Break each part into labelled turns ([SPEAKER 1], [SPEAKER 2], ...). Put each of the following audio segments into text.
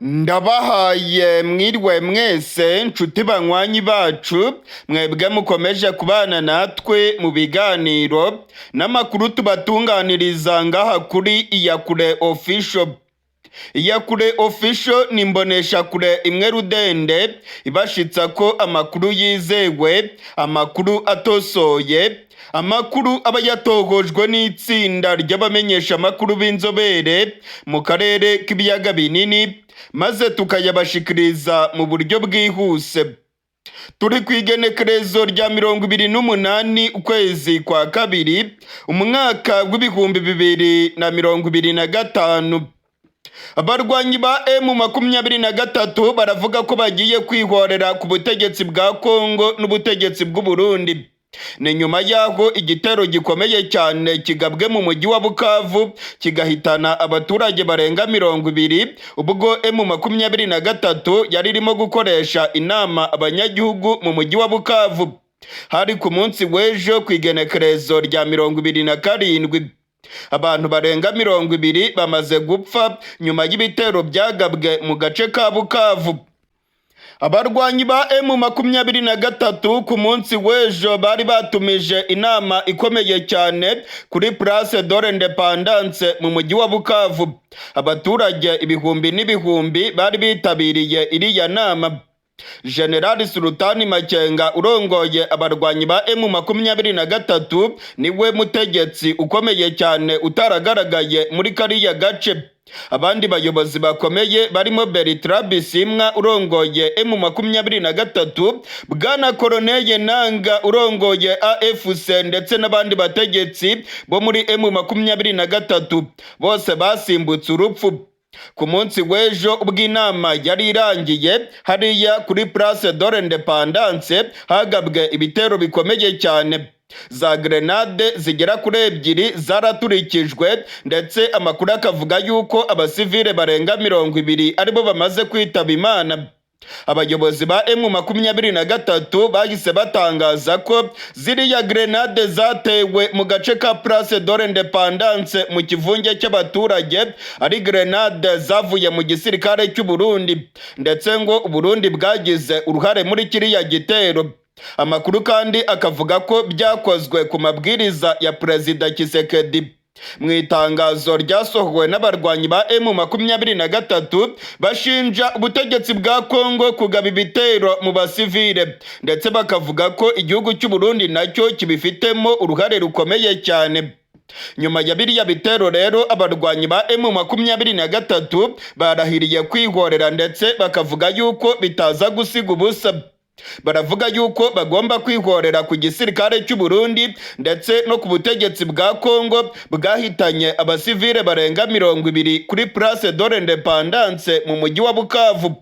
[SPEAKER 1] Ndabahaye mwiriwe mwese nshuti banywanyi bacu mwebwe mukomeje kubana natwe mu biganiro n'amakuru tubatunganiriza ngaha kuri Iyakure Official. Iyakure Official ni imboneshakure imwe rudende ibashitsa ko amakuru yizewe, amakuru atosoye, amakuru aba yatohojwe n'itsinda ry'abamenyesha amakuru b'inzobere mu karere k'ibiyaga binini, maze tukayabashikiriza mu buryo bwihuse. Turi ku igenekerezo rya 28 ukwezi kwa kabiri umwaka w'ibihumbi 2025. Abarwanyi ba M23 baravuga ko bagiye kwihorera ku butegetsi bwa Kongo n'ubutegetsi bw'u Burundi. Ni nyuma yaho igitero gikomeye cyane kigabwe mu mujyi wa Bukavu kigahitana abaturage barenga 20, ubwo M23 yari irimo gukoresha inama abanyagihugu mu mujyi wa Bukavu. Hari ku munsi w'ejo ku igenekerezo rya 27. Abantu barenga 20 bamaze gupfa nyuma y'ibitero byagabwe mu gace ka Bukavu. Abarwanyi ba M23 ku munsi w'ejo bari batumije inama ikomeye cyane kuri Place de l'Independance mu mujyi wa Bukavu. Abaturage ibihumbi n'ibihumbi bari bitabiriye iriya nama. General Sultani Makenga urongoye abarwanyi ba M23 niwe mutegetsi ukomeye cyane utaragaragaye muri kariya gace. Abandi bayobozi bakomeye barimo Bertrand Bisimwa urongoye M23, Bwana Colonel Nanga urongoye AFC ndetse n'abandi bategetsi bo muri M23 bose basimbutse urupfu. Ku munsi w'ejo ubw'inama yari irangiye hariya kuri Place de l'Independance hagabwe ibitero bikomeye cyane. Za grenade zigera kuri 2 zaraturikijwe ndetse amakuru akavuga yuko abasivile barenga 20 aribo bamaze kwitaba Imana. Abayobozi ba M23 bahise batangaza ko ziriya grenade zatewe mu gace ka Place de l'Independance mu kivunge cy'abaturage ari grenade zavuye mu gisirikare cy'u Burundi, ndetse ngo u Burundi bwagize uruhare muri kiriya gitero. Amakuru kandi akavuga ko byakozwe ku mabwiriza ya Perezida Tshisekedi. Mu itangazo ryasohowe n'abarwanyi ba M23 bashinja ubutegetsi bwa Kongo kugaba ibitero mu basivile, ndetse bakavuga ko igihugu cy'u Burundi nacyo kibifitemo uruhare rukomeye cyane. Nyuma ya biriya bitero rero abarwanyi ba M23 barahiriye kwihorera ndetse bakavuga yuko bitaza gusiga ubusa. Baravuga yuko bagomba kwihorera ku gisirikare cy'u Burundi ndetse no ku butegetsi bwa Kongo bwahitanye abasivile barenga 20 kuri Place de l'Independance mu mujyi wa Bukavu.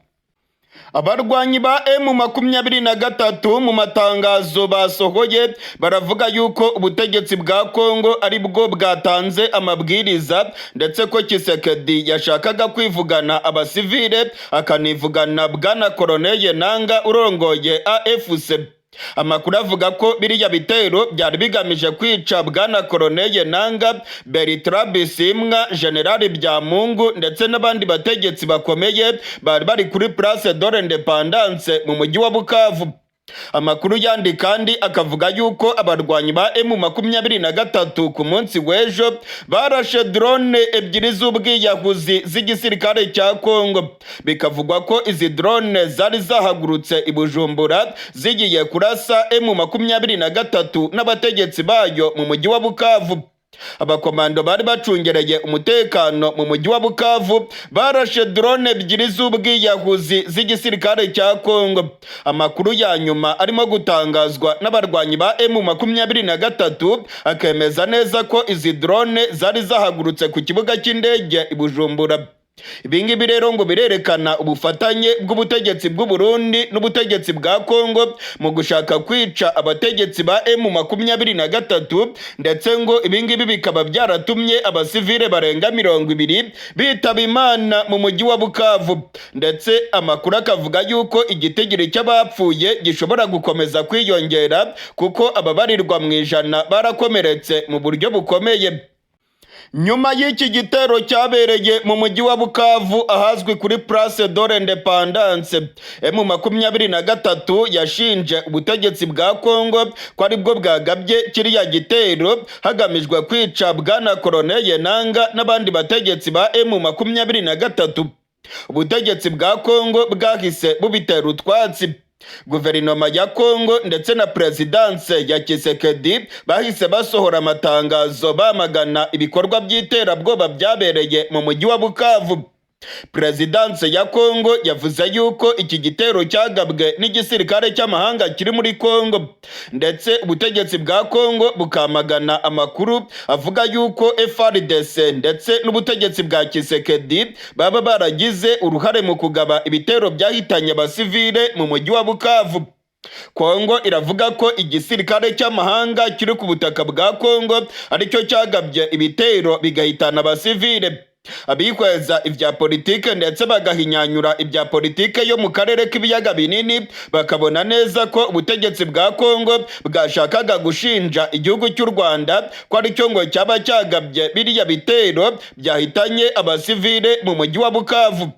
[SPEAKER 1] Abarwanyi ba M23 mu matangazo basohoye baravuga yuko ubutegetsi bwa Kongo ari bwo bwatanze amabwiriza, ndetse ko Tshisekedi yashakaga kwivugana abasivile akanivugana Bwana Colonel Nanga urongoye AFC. Amakuru avuga ko biriya bitero byari bigamije kwica Bwana Colonel Nanga, Bertrand Bisimwa, General Byamungu ndetse n'abandi bategetsi bakomeye bari kuri Place de l'Independance mu mujyi wa Bukavu. Amakuru yandi kandi akavuga yuko abarwanyi ba M23 ku munsi w'ejo barashe drone 2 z'ubwiyahuzi z'igisirikare cya Kongo. Bikavugwa ko izi drone zari zahagurutse i Bujumbura zigiye kurasa M23 n'abategetsi bayo mu mujyi wa Bukavu. Abakomando bari bacungereye umutekano mu mujyi wa Bukavu barashe drone 2 z'ubwiyahuzi z'igisirikare cya Kongo. Amakuru ya nyuma arimo gutangazwa n'abarwanyi ba M23 akemeza neza ko izi drone zari zahagurutse ku kibuga cy'indege i Bujumbura. Ibingibi rero ngo birerekana ubufatanye bw'ubutegetsi bw'u Burundi n'ubutegetsi bwa Kongo mu gushaka kwica abategetsi ba M23, ndetse ngo ibingibi bikaba byaratumye abasivile barenga 20 bitaba Imana mu mujyi wa Bukavu, ndetse amakuru akavuga yuko igitigiri cy'abapfuye gishobora gukomeza kwiyongera kuko ababarirwa mu ijana barakomeretse mu buryo bukomeye. nyuma y'iki gitero cyabereye mu mujyi wa Bukavu ahazwi kuri Place de l'Independance, M23 yashinje ubutegetsi bwa Kongo ko aribwo bwagabye kiriya gitero hagamijwe kwica bwana Colonel Nanga n'abandi bategetsi ba M23. Ubutegetsi bwa Kongo bwahise bubitera utwatsi. Guverinoma ya Kongo ndetse na Presidence ya Tshisekedi bahise basohora amatangazo bamagana ibikorwa by'iterabwoba byabereye mu mujyi wa Bukavu. Presidence ya Kongo yavuze yuko iki gitero cyagabwe n'igisirikare cy'amahanga kiri muri Kongo, ndetse ubutegetsi bwa Kongo bukamagana amakuru avuga yuko FARDC ndetse n'ubutegetsi bwa Tshisekedi baba baragize uruhare mu kugaba ibitero byahitanye abasivile mu mujyi wa Bukavu. Kongo iravuga ko igisirikare cy'amahanga kiri ku butaka bwa Kongo aricyo cyagabye ibitero bigahitana abasivile. Abikweza ibya politike ndetse bagahinyanyura ibya politike yo mu karere k'ibiyaga binini bakabona neza ko ubutegetsi bwa Kongo bwashakaga gushinja igihugu cy'u Rwanda ko aricyo ngo cyaba cyagabye biriya bitero byahitanye abasivile mu mujyi wa Bukavu.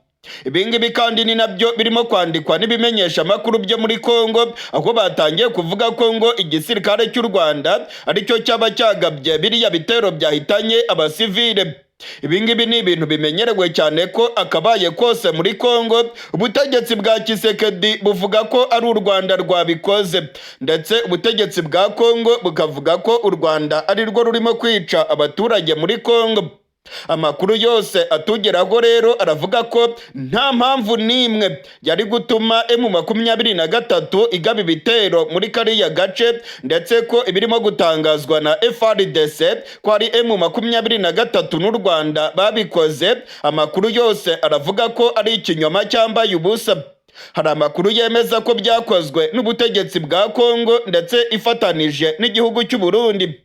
[SPEAKER 1] Ibingibi kandi ni nabyo birimo kwandikwa n'ibimenyesha makuru byo muri Kongo, aho batangiye kuvuga ko ngo igisirikare cy'u Rwanda aricyo cyaba cyagabye biriya bitero byahitanye abasivile. Ibingibi ni ibintu bimenyerewe cyane ko akabaye kose muri Kongo ubutegetsi bwa Tshisekedi buvuga ko ari u Rwanda rwabikoze, ndetse ubutegetsi bwa Kongo bukavuga ko u Rwanda ari rwo rurimo kwica abaturage muri Kongo. Amakuru yose atugeraho rero aravuga ko nta mpamvu n'imwe yari gutuma M23 igaba ibitero muri kariya gace, ndetse ko ibirimo gutangazwa na FARDC ko ari M23 n'u Rwanda babikoze, amakuru yose aravuga ko ari ikinyoma cyambaye ubusa. Hari amakuru yemeza ko byakozwe n'ubutegetsi bwa Kongo ndetse ifatanije n'igihugu cy'u Burundi.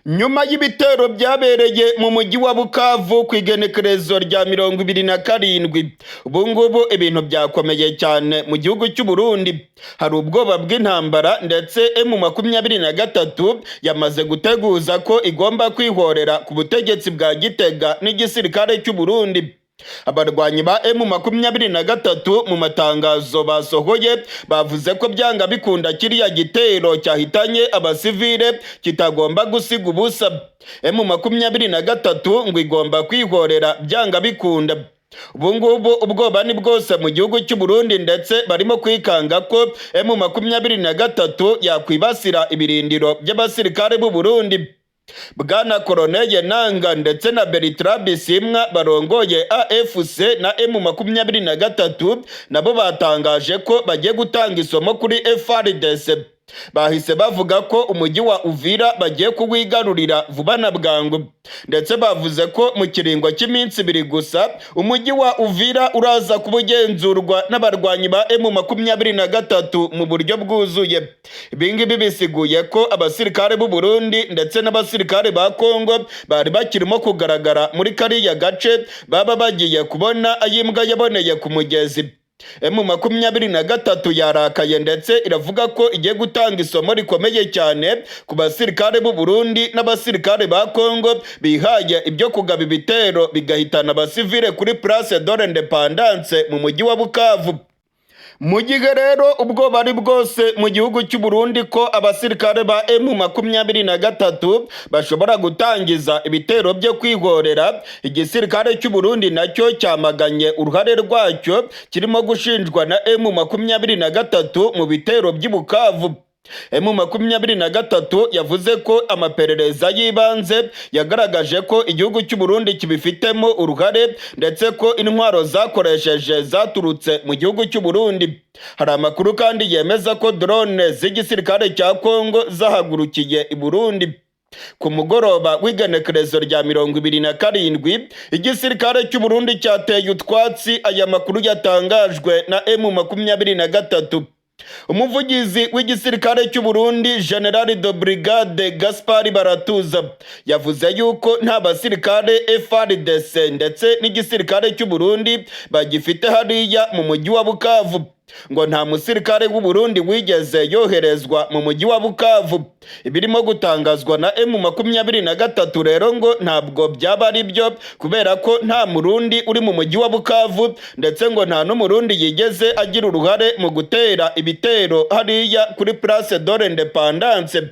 [SPEAKER 1] Nyuma y'ibitero byabereye mu mujyi wa Bukavu ku igenekerezo rya 27, ubu ngubu ibintu byakomeye cyane mu gihugu cy'u Burundi. Hari ubwoba bw'intambara ndetse M23 yamaze guteguza ko igomba kwihorera ku butegetsi bwa Gitega n'igisirikare cy'u Burundi. Abarwanyi ba M23 mu matangazo basohoye bavuze ko byanga bikunda kiriya gitero cyahitanye abasivile kitagomba gusiga ubusa. M23 ngo igomba kwihorera byanga bikunda. Ubu ngubu ubwoba ni bwose mu gihugu cy'u Burundi, ndetse barimo kwikanga ko M23 yakwibasira ibirindiro by'abasirikare b'u Burundi. Bwana Colonel Nanga ndetse na Bertrand Bisimwa barongoye AFC na M23 nabo batangaje ko bagiye gutanga isomo kuri FARDC. Bahise bavuga ko umujyi wa Uvira bagiye kuwigarurira vuba na bwangu, ndetse bavuze ko mu kiringo cy'iminsi 2 gusa umujyi wa Uvira uraza kubugenzurwa n'abarwanyi ba M23 mu buryo bwuzuye. Ibingibi bisiguye ko abasirikare b'u Burundi ndetse n'abasirikare ba Kongo bari bakirimo kugaragara muri kariya gace baba bagiye kubona ayimbwa yaboneye ku mugezi. M23 yarakaye ndetse iravuga ko igiye gutanga isomo rikomeye cyane ku basirikare b'u Burundi n'abasirikare ba Kongo bihaye ibyo kugaba ibitero bigahitana abasivile kuri Place de l'Independance mu mujyi wa Bukavu. Mu gihe rero ubwoba ari bwose mu gihugu cy'u Burundi ko abasirikare ba M23 bashobora gutangiza ibitero byo kwihorera, igisirikare cy'u Burundi nacyo cyamaganye uruhare rwacyo kirimo gushinjwa na M23 mu bitero by'i Bukavu. M23 yavuze ko amaperereza y'ibanze yagaragaje ko igihugu cy'u Burundi kibifitemo uruhare, ndetse ko intwaro zakoresheje zaturutse mu gihugu cy'u Burundi. Hari amakuru kandi yemeza ko drone z'igisirikare cya Kongo zahagurukiye i Burundi. Ku mugoroba w'igenekerezo rya 27, igisirikare cy'u Burundi cyateye utwatsi aya makuru yatangajwe na M23. Umuvugizi w'igisirikare cy'u Burundi General de Brigade Gaspard Baratuza yavuze yuko nta basirikare FARDC ndetse n'igisirikare cy'u Burundi bagifite hariya mu mujyi wa Bukavu. ngo nta musirikare w'u Burundi wigeze yoherezwa mu mujyi wa Bukavu. Ibirimo gutangazwa na M23 rero ngo ntabwo byaba ari byo, kubera ko nta murundi uri mu mujyi wa Bukavu, ndetse ngo nta n'umurundi yigeze agira uruhare mu gutera ibitero hariya kuri Place de l'Independance.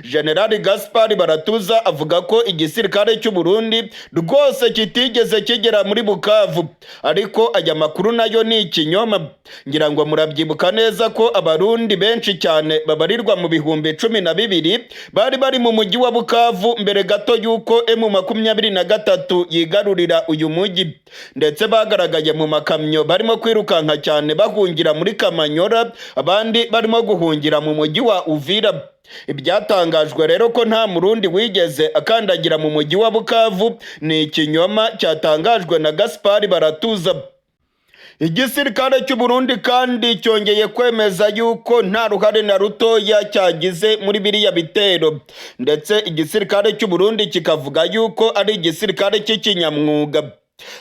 [SPEAKER 1] General Gaspard Baratuza avuga ko igisirikare cy'u Burundi rwose kitigeze kigera muri Bukavu, ariko aya makuru nayo ni ikinyoma. Ngira ngo murabyibuka neza ko abarundi benshi cyane babarirwa mu bihumbi 12 bari mu mujyi wa Bukavu mbere gato yuko M23 yigarurira uyu mujyi, ndetse bagaragaye mu makamyo barimo kwirukanka cyane bahungira muri Kamanyora, abandi barimo guhungira mu mujyi wa Uvira. Ibyatangajwe rero ko nta murundi wigeze akandagira mu mujyi wa Bukavu ni ikinyoma cyatangajwe na Gaspard Baratuza. Igisirikare cy'u Burundi kandi cyongeye kwemeza yuko nta ruhare na rutoya cyagize muri biriya bitero, ndetse igisirikare cy'u Burundi kikavuga yuko ari igisirikare cy'ikinyamwuga.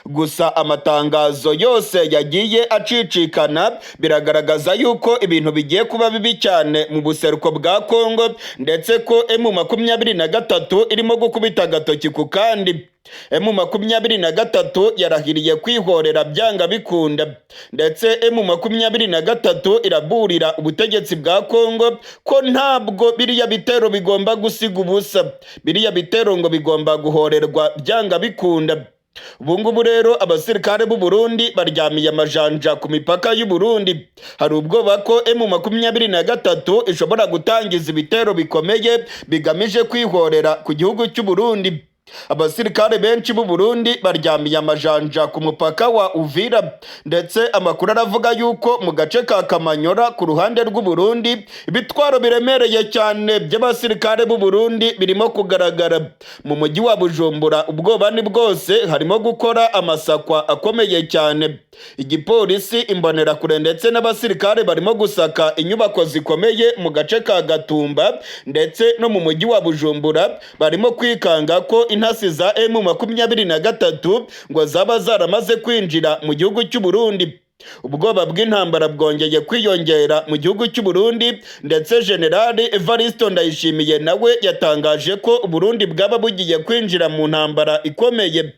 [SPEAKER 1] Gusa amatangazo yose yagiye acicikana biragaragaza yuko ibintu bigiye kuba bibi cyane mu buseruko bwa Kongo, ndetse ko M23 irimo gukubita agatoki ku kandi. M23 yarahiriye kwihorera byanga bikunda, ndetse M23 iraburira ubutegetsi bwa Kongo ko ntabwo biriya bitero bigomba gusiga ubusa, biriya bitero ngo bigomba guhorerwa byanga bikunda. Ubungubu rero abasirikare b'u Burundi baryamiye amajanja ku mipaka y'u Burundi. Hari ubwoba ko M23 ishobora gutangiza ibitero bikomeye bigamije kwihorera ku gihugu cy'u Burundi. Abasirikare benshi b'u Burundi baryamiye amajanja ku mupaka wa Uvira, ndetse amakuru aravuga yuko mu gace ka Kamanyora ku ruhande rw'u Burundi ibitwaro biremereye cyane by'abasirikare b'u Burundi birimo kugaragara. Mu mujyi wa Bujumbura ubwoba ni bwose, harimo gukora amasakwa akomeye cyane. Igipolisi, imbonerakure ndetse n'abasirikare barimo gusaka inyubako zikomeye mu gace ka Gatumba ndetse no mu mujyi wa Bujumbura, barimo kwikanga ko intasi za M23 ngo zaba zaramaze kwinjira mu gihugu cy'u Burundi. Ubwoba bw'intambara bwongeye kwiyongera mu gihugu cy'u Burundi, ndetse General Evariste Ndayishimiye nawe yatangaje ko u Burundi bwaba bugiye kwinjira mu ntambara ikomeye.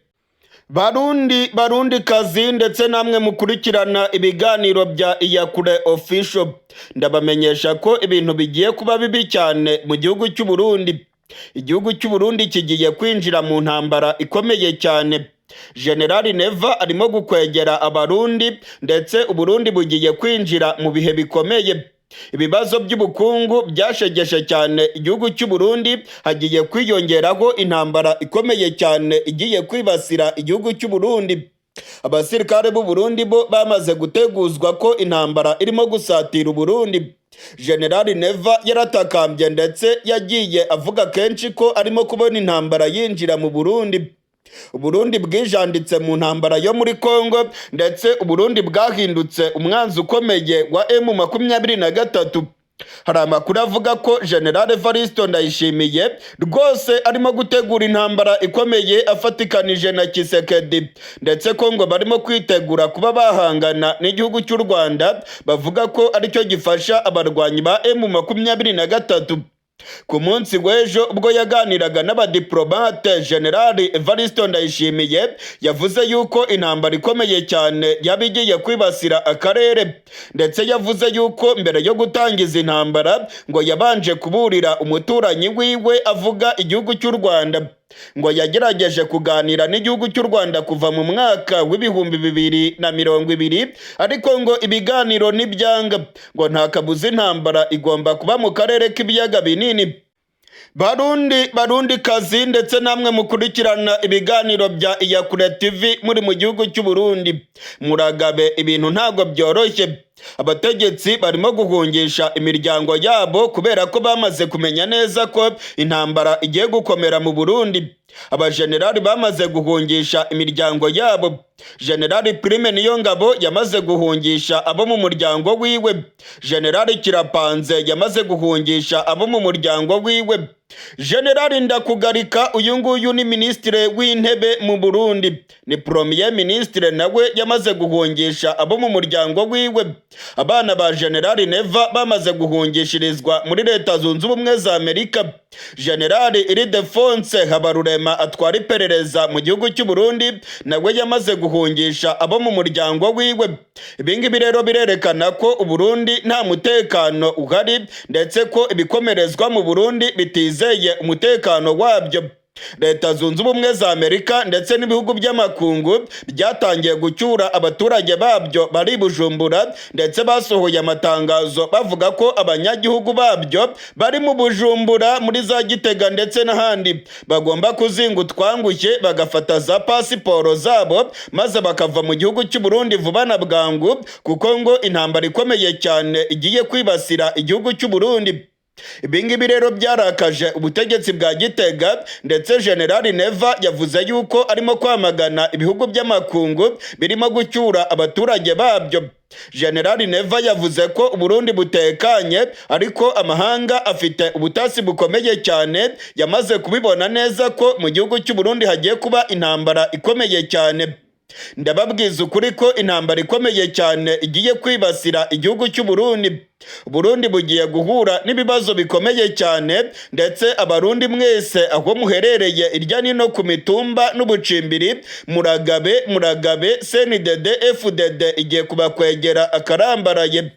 [SPEAKER 1] Barundi kazi ndetse namwe mukurikirana ibiganiro bya Iyakure Official, ndabamenyesha ko ibintu bigiye kuba bibi cyane mu gihugu cy'u Burundi. Igihugu cy'u Burundi kigiye kwinjira mu ntambara ikomeye cyane. General Neva arimo gukwegera abarundi, ndetse u Burundi bugiye kwinjira mu bihe bikomeye. Ibibazo by'ubukungu byashegeshe cyane igihugu cy'u Burundi, hagiye kwiyongeraho intambara ikomeye cyane igiye kwibasira igihugu cy'u Burundi. Abasirikare b'u Burundi bo bamaze guteguzwa ko intambara irimo gusatira u Burundi. General Neva yaratakambye, ndetse yagiye avuga kenshi ko arimo kubona intambara yinjira mu Burundi. Uburundi bwijanditse mu ntambara yo muri Kongo, ndetse Uburundi bwahindutse umwanzi ukomeye wa M23. Hari amakuru avuga ko General Evariste Ndayishimiye rwose arimo gutegura intambara ikomeye afatikanije na Kisekedi, ndetse ko ngo barimo kwitegura kuba bahangana n'igihugu cy'u Rwanda, bavuga ko aricyo gifasha abarwanyi ba M23. Ku munsi w'ejo ubwo yaganiraga n'abadiplomate, General Evariste Ndayishimiye yavuze yuko intambara ikomeye cyane yaba igiye kwibasira akarere, ndetse yavuze yuko mbere yo gutangiza intambara ngo yabanje kuburira umuturanyi wiwe avuga igihugu cy'u Rwanda. Ngo yagerageje kuganira n'igihugu cy'u Rwanda kuva mu mwaka w'ibihumbi 2020, ariko ngo ibiganiro nibyanga, ngo nta kabuza intambara igomba kuba mu karere k'ibiyaga binini. Barundi kazi ndetse namwe mukurikirana ibiganiro bya Iyakure TV muri mu gihugu cy'u Burundi, muragabe ibintu ntago byoroshye. Abategetsi barimo guhungisha imiryango yabo kubera ko bamaze kumenya neza ko intambara igiye gukomera mu Burundi. Abajenerali bamaze guhungisha imiryango yabo. General Prime Niyongabo yamaze guhungisha abo mu muryango wiwe. General Kirapanze yamaze guhungisha abo mu muryango wiwe. General Ndakugarika uyu nguyu ni minisitiri w'intebe mu Burundi, ni premier ministre nawe yamaze guhungisha abo mu muryango wiwe. Abana ba General Neva bamaze guhungishirizwa muri Leta Zunze Ubumwe za Amerika. General Ildefonse Habarurema atwara iperereza mu gihugu cy'u Burundi nawe yamaze guhungisha abo mu muryango wiwe. Ibingibi rero birerekana ko Uburundi nta mutekano uhari ndetse ko ibikomerezwa mu Burundi bitizeye umutekano wabyo. Leta Zunze Ubumwe za Amerika ndetse n'ibihugu by'amakungu byatangiye gucyura abaturage babyo bari Bujumbura, ndetse basohoye amatangazo bavuga ko abanyagihugu babyo bari mu Bujumbura, muri za Gitega ndetse n'ahandi bagomba kuzinga utwangushye bagafata za pasiporo zabo maze bakava mu gihugu cy'u Burundi vuba na bwangu, kuko ngo intambara ikomeye cyane igiye kwibasira igihugu cy'u Burundi. Ibingibi rero byarakaje ubutegetsi bwa Gitega, ndetse General Neva yavuze yuko arimo kwamagana ibihugu by'amakungu birimo gucyura abaturage babyo. General Neva yavuze ko Uburundi butekanye, ariko amahanga afite ubutasi bukomeye cyane, yamaze kubibona neza ko mu gihugu cy'u Burundi hagiye kuba intambara ikomeye cyane. Ndababwiza ukuri ko intambara ikomeye cyane igiye kwibasira igihugu cy'u Burundi. Burundi bugiye guhura n'ibibazo bikomeye cyane, ndetse abarundi mwese aho muherereye irya nino ku mitumba n'ubucimbiri, muragabe CNDD FDD igiye kubakwegera akarambaraye.